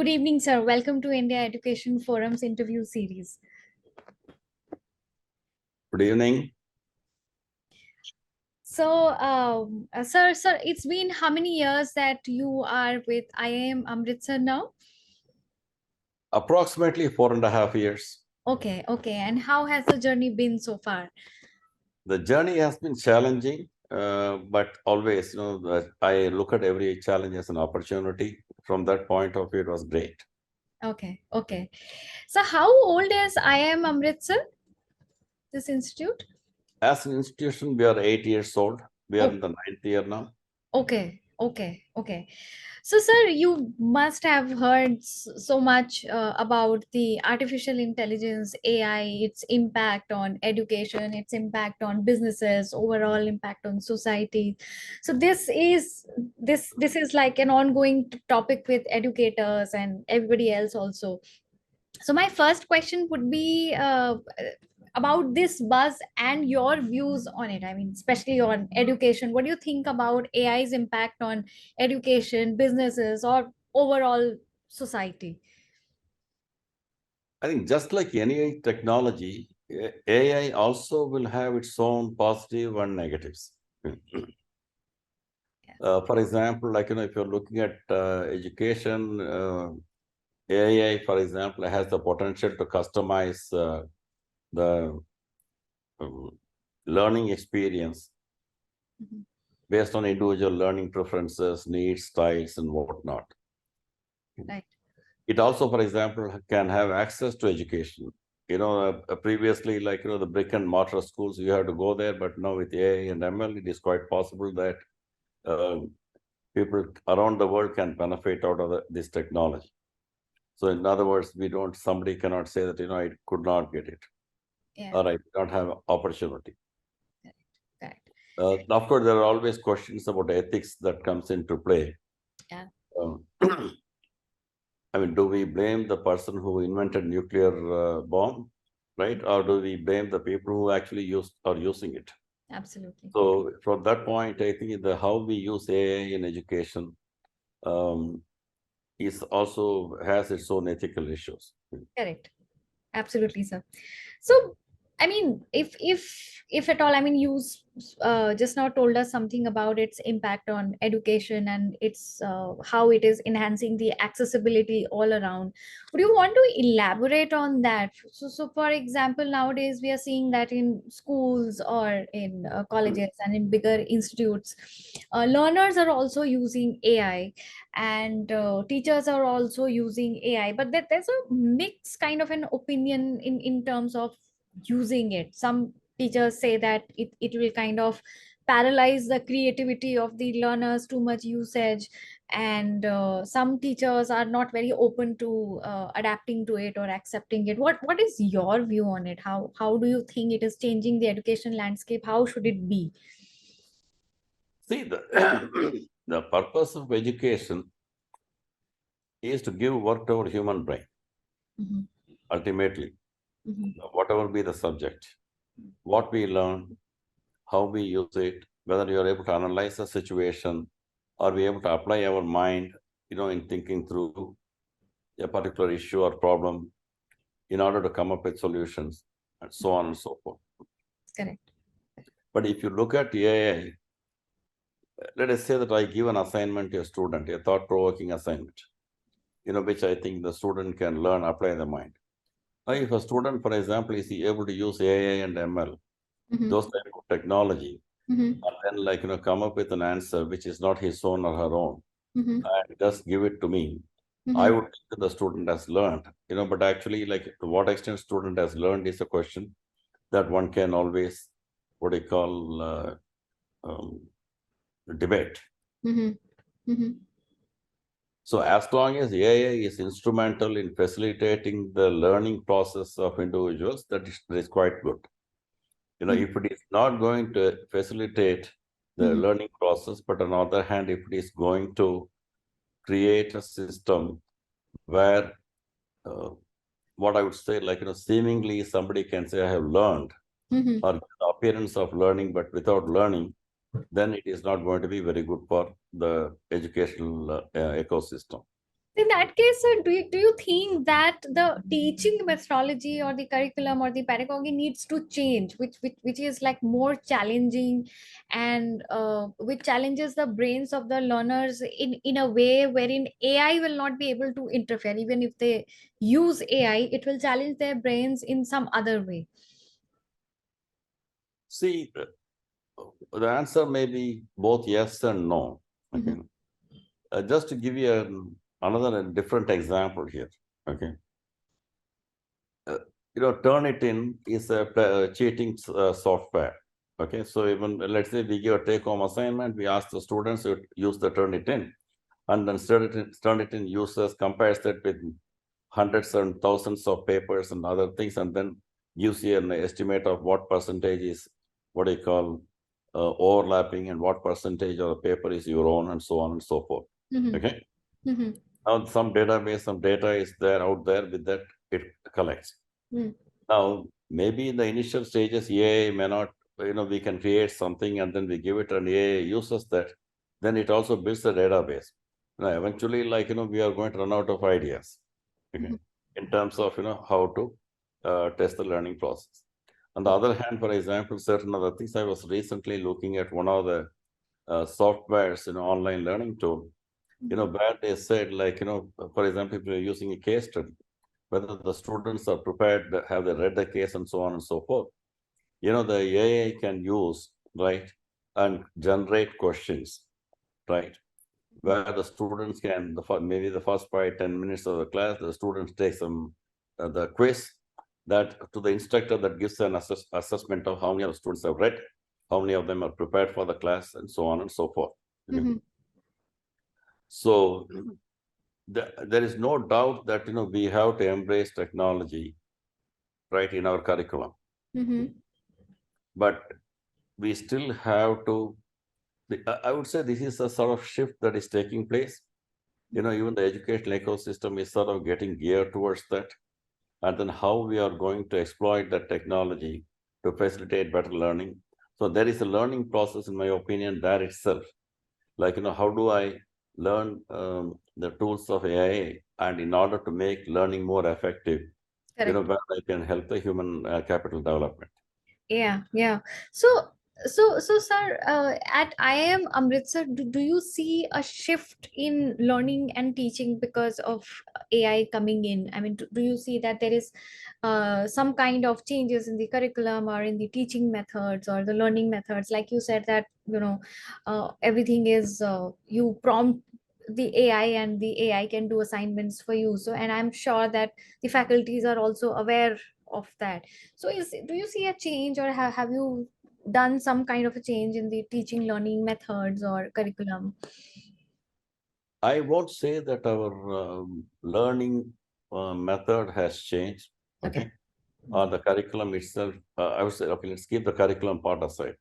Good evening, sir. Welcome to India Education Forum's interview series. Good evening. So, sir, it's been how many years that you are with IIM Amritsar now? Approximately 4.5 years. Okay. And how has the journey been so far? The journey has been challenging, but always, I look at every challenge as an opportunity. From that point of view, it was great. Okay. So, how old is IIM Amritsar, this institute? As an institution, we are 8 years old. We are Oh, in the 9th year now. okay. So, sir, you must have heard so much about the artificial intelligence, AI, its impact on education, its impact on businesses, overall impact on society. So, this is like an ongoing topic with educators and everybody else also. So, my first question would be about this buzz and your views on it. I mean, especially on education. What do you think about AI's impact on education, businesses, or overall society? I think just like any technology, AI also will have its own positive and negatives. For example, if you're looking at education, AI, for example, has the potential to customize the learning experience Mhm. based on individual learning preferences, needs, styles, and whatnot. Right. It also, for example, can have access to education. Previously, the brick and mortar schools, you have to go there, but now with AI and ML, it is quite possible that uh, people around the world can benefit out of this technology. So in other words, somebody cannot say that, I could not get it, Yeah. or I don't have opportunity. Correct. Of course, there are always questions about ethics that comes into play. Yeah. Um, I mean, do we blame the person who invented nuclear bomb, right? Or do we blame the people who actually are using it? Absolutely. So from that point, I think how we use AI in education um, is also has its own ethical issues. Correct. Absolutely, sir. So, I mean, if at all, I mean, you just now told us something about its impact on education and its how it is enhancing the accessibility all around. Would you want to elaborate on that? So for example, nowadays we are seeing that in schools or in colleges and in bigger institutes, learners are also using AI, and teachers are also using AI, but there's a mixed kind of an opinion in terms of using it. Some teachers say that it will kind of paralyze the creativity of the learners, too much usage, and some teachers are not very open to adapting to it or accepting it. What is your view on it? How do you think it is changing the education landscape? How should it be? See, the, the purpose of education is to give work to our human brain, Mhm. ultimately, Mhm. whatever be the subject. What we learn, how we use it, whether you are able to analyze the situation, or be able to apply our mind, in thinking through a particular issue or problem in order to come up with solutions, and so on and so forth. Correct. But if you look at AI, let us say that I give an assignment to a student, a thought-provoking assignment, which I think the student can learn, apply the mind. Now, if a student, for example, is able to use AI and ML, Mhm. those type of technology, Mhm. and then come up with an answer which is not his own or her own, Mhm. and just give it to me, I Mhm. would think that the student has learned, but actually, to what extent student has learned is a question that one can always, what do you call, um, debate. Mhm. Mhm. So as long as AI is instrumental in facilitating the learning process of individuals, that is quite good. Mhm. If it is not going to facilitate the Mhm. learning process, but on the other hand, if it is going to create a system where what I would say, seemingly somebody can say, I have learned, Mhm. or the appearance of learning, but without learning, then it is not going to be very good for the educational ecosystem. In that case, sir, do you think that the teaching methodology or the curriculum or the pedagogy needs to change, which is like more challenging, and which challenges the brains of the learners in a way wherein AI will not be able to interfere. Even if they use AI, it will challenge their brains in some other way. See, the answer may be both yes and no. Okay. Mhm. Just to give you another different example here. Okay. Uh, Turnitin is a cheating software. Okay. So even let's say we give a take-home assignment, we ask the students to use the Turnitin, and then Turnitin users compares that with hundreds and thousands of papers and other things, and then gives you an estimate of what percentage is what you call overlapping and what percentage of the paper is your own, and so on and so forth. Mhm. Okay. Mhm. Now some database, some data is there out there with that it collects. Mhm. Now maybe in the initial stages, AI may not, we can create something and then we give it and AI uses that. Then it also builds a database. Now eventually, we are going to run out of ideas. Okay. Mhm. In terms of how to test the learning process. On the other hand, for example, certain other things, I was recently looking at one of the softwares, online learning tool, where they said, for example, if you're using a case study, whether the students are prepared, have they read the case, and so on and so forth. The AI can use, right, and generate questions, right, where the students can, maybe the first 5-10 minutes of the class, the students take some the quiz that to the instructor that gives an assessment of how many of the students have read, how many of them are prepared for the class, and so on and so forth. Okay. Mhm. So there is no doubt that we have to embrace technology right in our curriculum, Mhm. but we still have to. I would say this is a sort of shift that is taking place. Even the educational ecosystem is sort of getting geared towards that, and then how we are going to exploit that technology to facilitate better learning. So there is a learning process, in my opinion, there itself. How do I learn the tools of AI, and in order to make learning more effective, Correct. where I can help the human capital development. Yeah, yeah. So, sir, at IIM Amritsar, do you see a shift in learning and teaching because of AI coming in? I mean, do you see that there is some kind of changes in the curriculum or in the teaching methods or the learning methods? Like you said that, everything is you prompt the AI and the AI can do assignments for you. So, and I'm sure that the faculties are also aware of that. So do you see a change, or have you done some kind of a change in the teaching learning methods or curriculum? I won't say that our learning method has changed, Okay. okay, or the curriculum itself. I would say, okay, let's keep the curriculum part aside.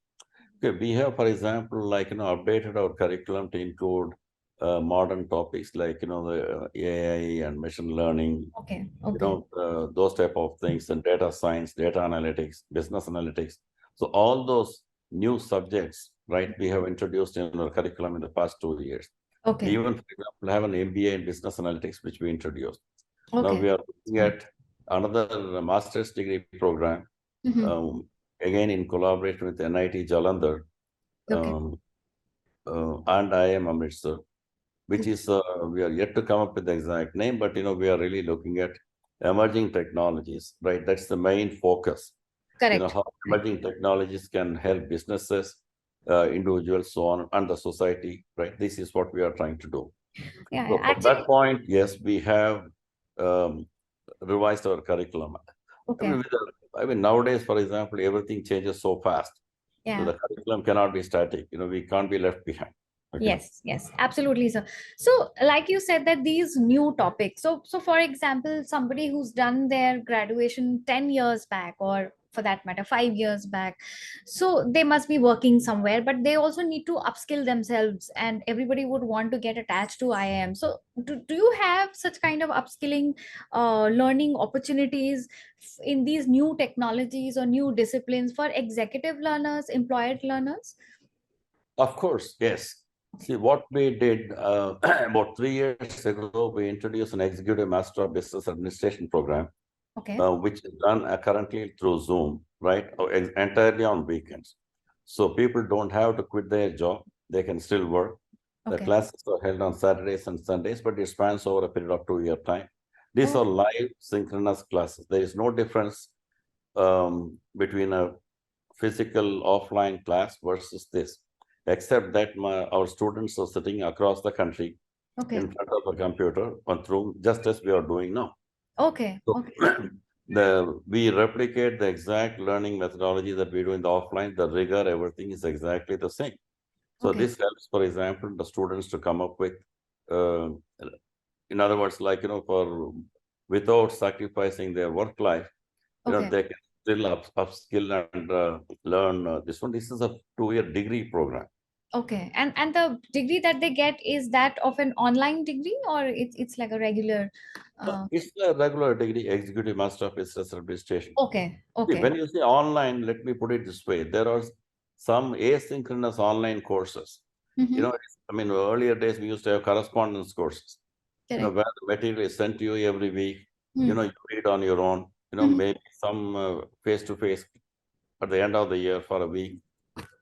Okay, we have, for example, updated our curriculum to include modern topics like, the AI and machine learning, Okay. Okay. those type of things, and data science, data analytics, business analytics. So all those new subjects, right, we have introduced in our curriculum in the past 2 years. We Okay. even, for example, have an MBA in business analytics, which we introduced. Now Okay. we are looking at another master's degree program, Mm-hmm. um, again in collaboration with NIT Jalandhar, Okay. um, and IIM Amritsar, which is, we are yet to come up with the exact name, but we are really looking at emerging technologies, right? That's the main focus. Correct. How emerging technologies can help businesses, individuals, so on, and the society, right? This is what we are trying to do. Yeah, So from that actually. point, yes, we have um, revised our curriculum. I mean, Okay. nowadays, for example, everything changes so fast. So Yeah. the curriculum cannot be static. We can't be left behind. Okay. Yes, yes, absolutely, sir. So, like you said, that these new topics. So for example, somebody who's done their graduation 10 years back, or for that matter, 5 years back, so they must be working somewhere, but they also need to upskill themselves, and everybody would want to get attached to IIM. So, do you have such kind of upskilling, learning opportunities in these new technologies or new disciplines for executive learners, employed learners? Of course, yes. See, what we did about 3 years ago, we introduced an Executive Master of Business Administration program, Okay. which is done currently through Zoom, right? Entirely on weekends. So people don't have to quit their job. They can still work. The Okay. classes are held on Saturdays and Sundays, but it spans over a period of 2 year time. These are Oh, live synchronous classes. There is no difference between a physical offline class versus this, except that our students are sitting across the country okay. in front of a computer on through, just as we are doing now. Okay. So Okay. we replicate the exact learning methodology that we do in the offline. The rigor, everything is exactly the same. So Okay. this helps, for example, the students to come up with, uh, in other words, like for without sacrificing their work life, Okay. they can still upskill and learn this one. This is a 2 year degree program. Okay. And the degree that they get, is that of an online degree, or it's like a regular It's a regular degree, Executive Master of Business Administration. okay. See, Okay. when you say online, let me put it this way: there are some asynchronous online courses. Mm-hmm. I mean, earlier days we used to have correspondence courses. Correct. Where the material is sent to you every week. Hmm. You read on your own. Hmm. Maybe some face to face at the end of the year for a week.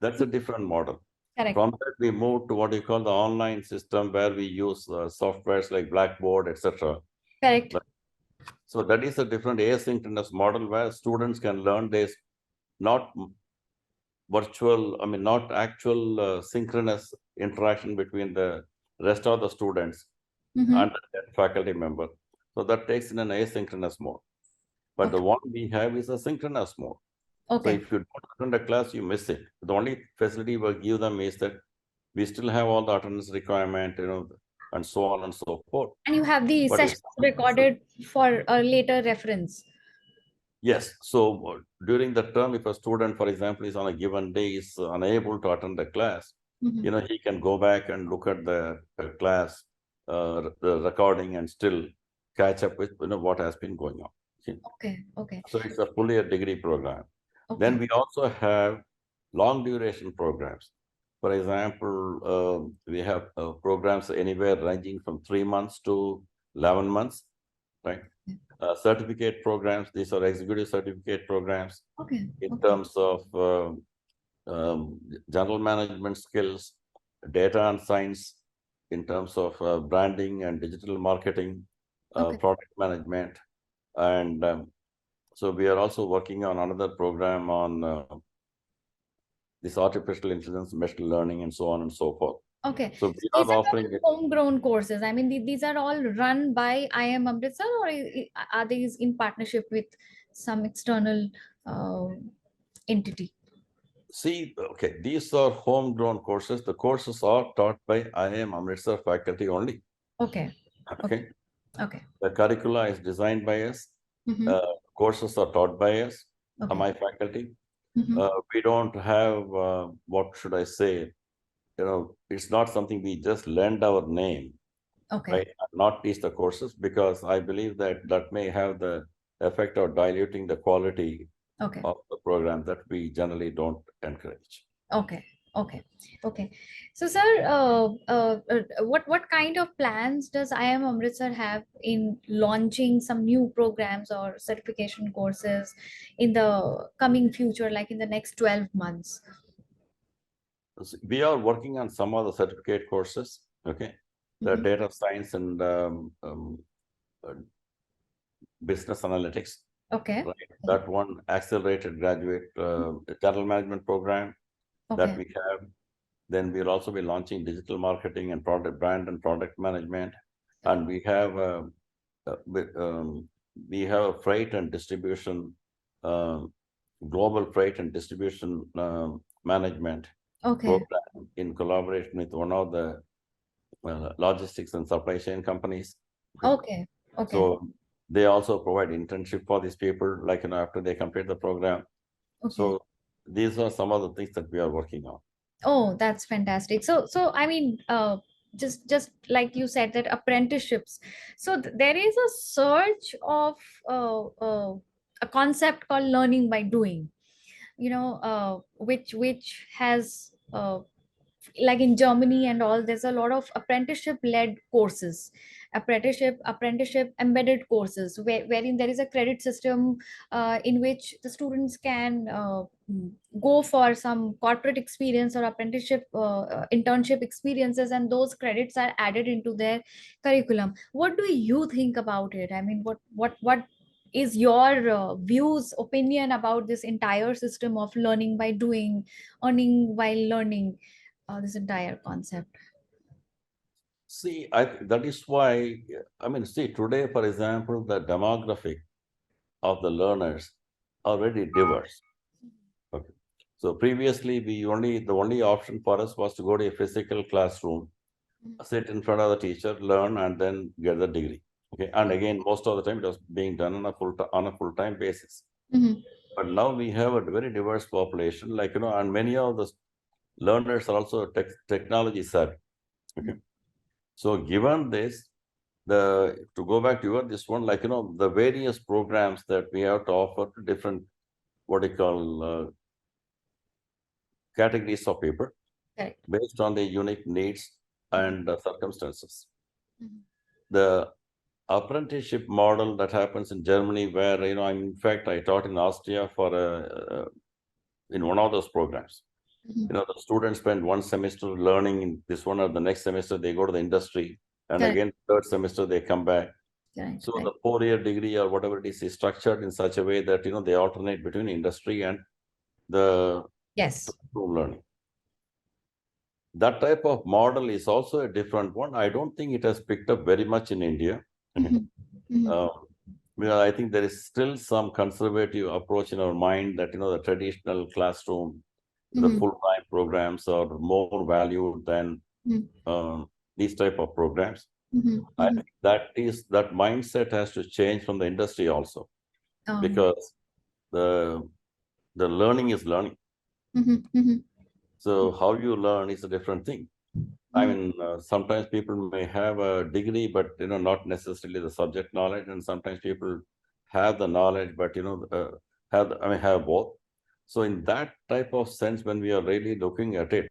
That's a different model. Correct. From that, we moved to what you call the online system, where we use softwares like Blackboard, etc. Correct. So that is a different asynchronous model where students can learn this, not virtual, I mean, not actual synchronous interaction between the rest of the students Mm-hmm. and the faculty member. So that takes in an asynchronous mode. But the Okay. one we have is a synchronous mode. So Okay. if you don't attend a class, you miss it. The only facility we give them is that we still have all the attendance requirement, and so on and so forth. And you have the But if sessions recorded for a later reference. yes, so during the term, if a student, for example, is on a given day is unable to attend the class, Mm-hmm. he can go back and look at the class, the recording, and still catch up with what has been going on. Okay. Okay. Okay. So it's a fully a degree program. Then Okay. we also have long duration programs. For example, we have programs anywhere ranging from 3 months to 11 months, right? Certificate programs, these are executive certificate programs Okay. in Okay. terms of general management skills, data and science, in terms of branding and digital marketing, Okay. product management. And so we are also working on another program on this artificial intelligence, machine learning, and so on and so forth. Okay. So So we these are are offering it. all homegrown courses. I mean, these are all run by IIM Amritsar, or are these in partnership with some external uh, entity? See, okay, these are homegrown courses. The courses are taught by IIM Amritsar faculty only. Okay. Okay. Okay. Okay. The curricula is designed by us. Mm-hmm. Courses are taught by us, Okay. my faculty. Mm-hmm. We don't have, what should I say, it's not something we just lend our name, Okay. right? Not teach the courses, because I believe that that may have the effect of diluting the quality Okay. of the program that we generally don't encourage. Okay. Okay. Okay. So, sir, what kind of plans does IIM Amritsar have in launching some new programs or certification courses in the coming future, like in the next 12 months? We are working on some of the certificate courses, okay? The Mm-hmm. data science and uh, business analytics, Okay. right? That one accelerated graduate general management program that Okay. we have. Then we'll also be launching digital marketing and product brand and product management. And uh, we we have a freight and distribution, um, global freight and distribution management Okay. program in collaboration with one of the logistics and supply chain companies. Okay. Okay. Okay. So they also provide internship for these people, like, after they complete the program. Okay. So these are some of the things that we are working on. Oh, that's fantastic. So I mean, just like you said, that apprenticeships. So there is a surge of a concept called learning by doing. Which has like in Germany and all, there's a lot of apprenticeship led courses, apprenticeship embedded courses, wherein there is a credit system in which the students can go for some corporate experience or apprenticeship internship experiences, and those credits are added into their curriculum. What do you think about it? I mean, what is your views, opinion about this entire system of learning by doing, earning while learning, this entire concept? See, that is why, I mean, see, today, for example, the demographic of the learners are very diverse. Okay. So previously, the only option for us was to go to a physical classroom, sit in front of the teacher, learn, and then get the degree. Okay. And again, most of the time, it was being done on a full-time basis. Mm-hmm. But now we have a very diverse population, like, and many of the learners are also technology savvy. Okay. So given this, to go back to this one, like, the various programs that we have to offer to different, what you call, categories of people Correct. based on their unique needs and circumstances. Mm-hmm. The apprenticeship model that happens in Germany, where, in fact, I taught in Austria in one of those programs. Mm-hmm. The students spend one semester learning in this one, or the next semester they go to the industry, and Correct. again, third semester they come back. Correct. So Right. the 4-year degree or whatever it is structured in such a way that, they alternate between industry and the Yes. classroom learning. That type of model is also a different one. I don't think it has picked up very much in India. Mm-hmm. Mm-hmm. Uh, because I think there is still some conservative approach in our mind that, the traditional classroom, the Mm-hmm. full-time programs are more valued than these type of programs. Mm-hmm. I Mm-hmm. think that mindset has to change from the industry also, Um, because the learning is learning. mm-hmm. Mm-hmm. So how you learn is a different thing. I Mm-hmm. mean, sometimes people may have a degree, but, not necessarily the subject knowledge. And sometimes people have the knowledge, but, have both. So in that type of sense, when we are really looking at it,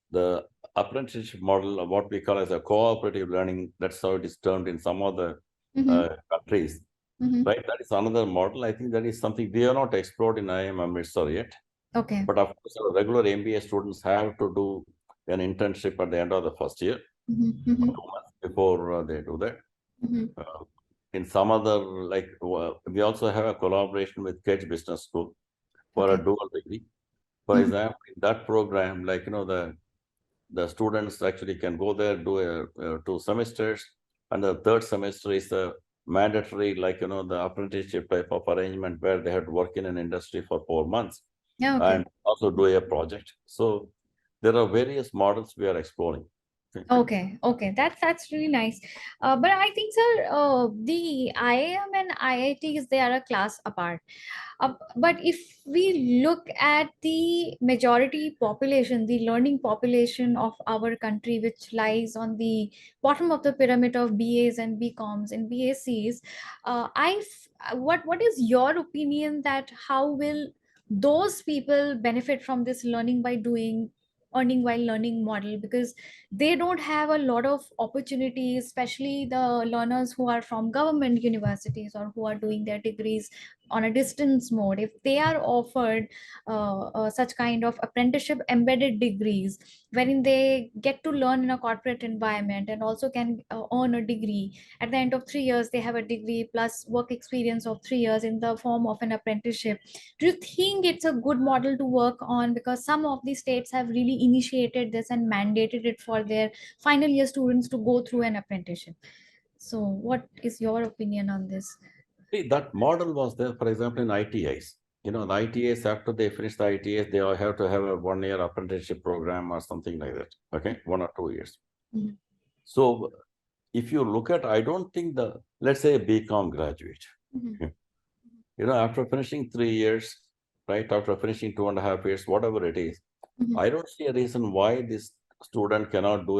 the apprenticeship model, of what we call as a cooperative learning, that's how it is termed in some of the Mm-hmm. countries, Mm-hmm. right? That is another model. I think that is something we have not explored in IIM Amritsar yet. Okay. But of course, our regular MBA students have to do an internship at the end of the first year, Mm-hmm. Mm-hmm. 2 months before they do that. Mm-hmm. In some other, like, we also have a collaboration with Kedge Business School for a Okay. dual degree. For Mm-hmm. example, in that program, like, the students actually can go there, do 2 semesters, and the third semester is a mandatory, like, the apprenticeship type of arrangement where they have to work in an industry for 4 months Yeah. Okay. and also do a project. So there are various models we are exploring. Okay, okay, that's really nice. But I think, sir, the IIM and IITs, they are a class apart. But if we look at the majority population, the learning population of our country, which lies on the bottom of the pyramid of BAs and BComs and BACs, what is your opinion that how will those people benefit from this learning by doing, earning while learning model? Because they don't have a lot of opportunities, especially the learners who are from government universities or who are doing their degrees on a distance mode. If they are offered such kind of apprenticeship embedded degrees, wherein they get to learn in a corporate environment and also can earn a degree, at the end of 3 years they have a degree plus work experience of 3 years in the form of an apprenticeship. Do you think it's a good model to work on? Because some of the states have really initiated this and mandated it for their final year students to go through an apprenticeship. So what is your opinion on this? See, that model was there, for example, in ITIs. The ITIs, after they finish the ITIs, they all have to have a 1-year apprenticeship program or something like that. Okay, 1 or 2 years. Mhm. So if you look at, I don't think let's say a BCom graduate, Mhm. okay, after finishing 3 years, right, after finishing 2.5 years, whatever it is, Mhm. I don't see a reason why this student cannot do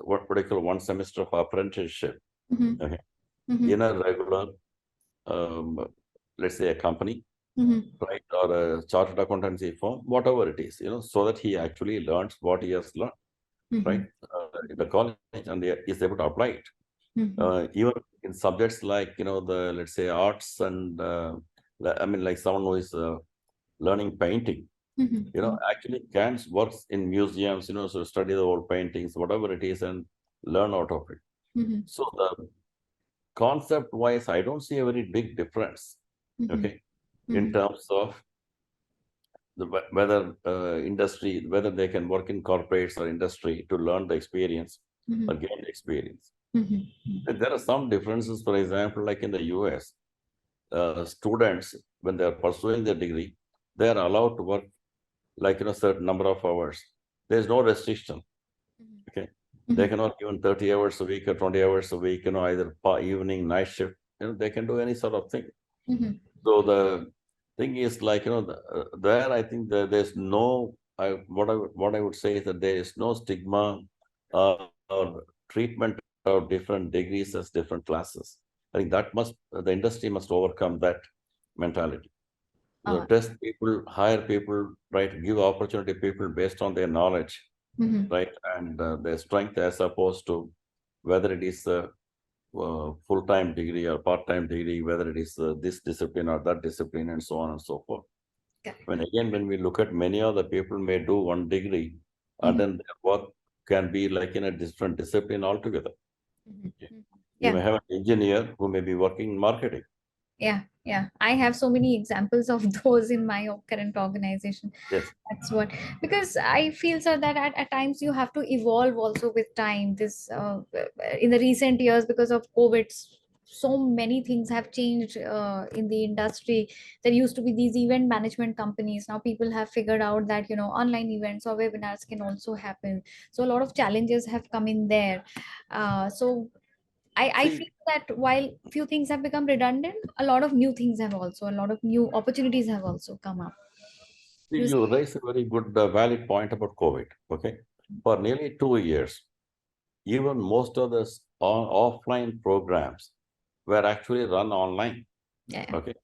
what particular 1 semester of apprenticeship, Mhm. okay, Mhm. in a regular, um, let's say, a company. right, or a chartered accountancy firm, whatever it is, so that he actually learns what he has learned, right, in the college, and he is able to apply it. Even in subjects like, let's say arts and, I mean, like someone who is learning painting, actually can works in museums, so study the old paintings, whatever it is, and learn out of it. So the concept wise, I don't see a very big difference, okay, in terms of whether industry, whether they can work in corporates or industry to learn the experience or gain the experience. There are some differences, for example, like in the US, students, when they are pursuing their degree, they are allowed to work like, certain number of hours. There's no restriction, okay? They can work even 30 hours a week or 20 hours a week, either evening, night shift, they can do any sort of thing. So the thing is like, there I think that there's no, what I would say is that there is no stigma or treatment of different degrees as different classes. I think that the industry must overcome that mentality. Uh, Test people, hire people, right? Give opportunity to people based on their knowledge, right? And their strength, as opposed to whether it is a full-time degree or part-time degree, whether it is this discipline or that discipline, and so on and so forth. When we look at many other people may do one degree, and then their work can be like in a different discipline altogether. You may have an engineer who may be working in marketing. Yeah, I have so many examples of those in my current organization. Yes. That's what, because I feel, sir, that at times you have to evolve also with time. This in the recent years, because of COVID, so many things have changed in the industry. There used to be these event management companies. Now people have figured out that online events or webinars can also happen. So a lot of challenges have come in there. So I See, feel that while few things have become redundant, a lot of new things have also, a lot of new opportunities have also come up. You you raise a very good, valid point about COVID. Okay. For nearly 2 years, even most of the offline programs were actually run online. Yeah. Okay.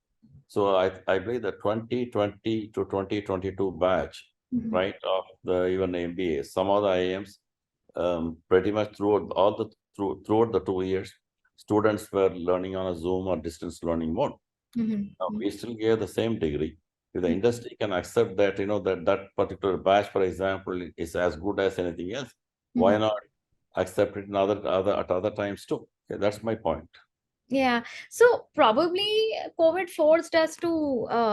So I believe the 2020 to 2022 batch, Mhm. right, of the even MBA, some of the IIMs, pretty much throughout the 2 years, students were learning on a Zoom or distance learning mode. Mhm. Now, Mhm. we still gave the same degree. If the industry can accept that, that particular batch, for example, is as good as anything else, why Mhm. not accept it in at other times too? Okay, that's my point. Yeah, so probably COVID forced us to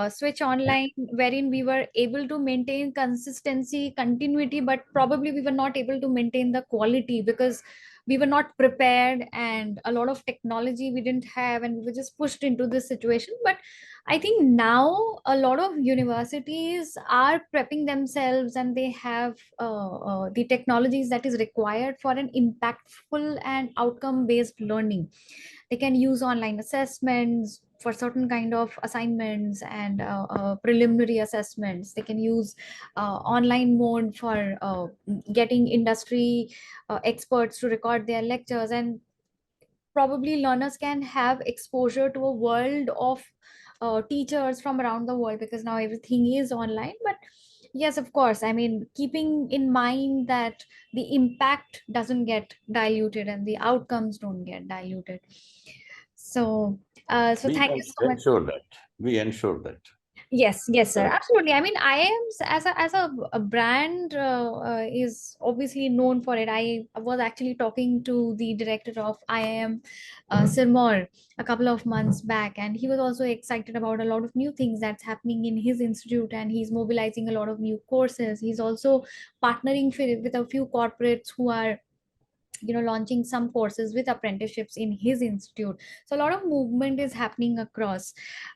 switch online, wherein we were able to maintain consistency, continuity, but probably we were not able to maintain the quality because we were not prepared, and a lot of technology we didn't have, and we were just pushed into this situation. But I think now a lot of universities are prepping themselves, and they have the technologies that is required for an impactful and outcome-based learning. They can use online assessments for certain kind of assignments and preliminary assessments. They can use online mode for getting industry experts to record their lectures, and probably learners can have exposure to a world of teachers from around the world, because now everything is online. But yes, of course, I mean, keeping in mind that the impact doesn't get diluted and the outcomes don't get diluted. So so We thank you so much. ensure that. We ensure that. Yes, sir, Uh, absolutely. I mean, IIM as a brand is obviously known for it. I was actually talking to the director of IIM, Sirmor, a couple of months back, and he was also excited about a lot of new things that's happening in his institute, and he's mobilizing a lot of new courses. He's also partnering with a few corporates who are launching some courses with apprenticeships in his institute. So a lot of movement is happening across.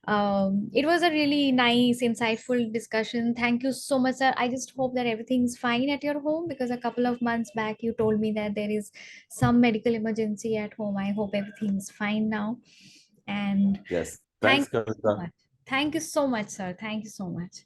It was a really nice, insightful discussion. Thank you so much, sir. I just hope that everything's fine at your home, because a couple of months back you told me that there is some medical emergency at home. I hope everything's fine now. And yes. thank Thanks, you so Kavita. much. Thank you so much, sir. Thank you so much.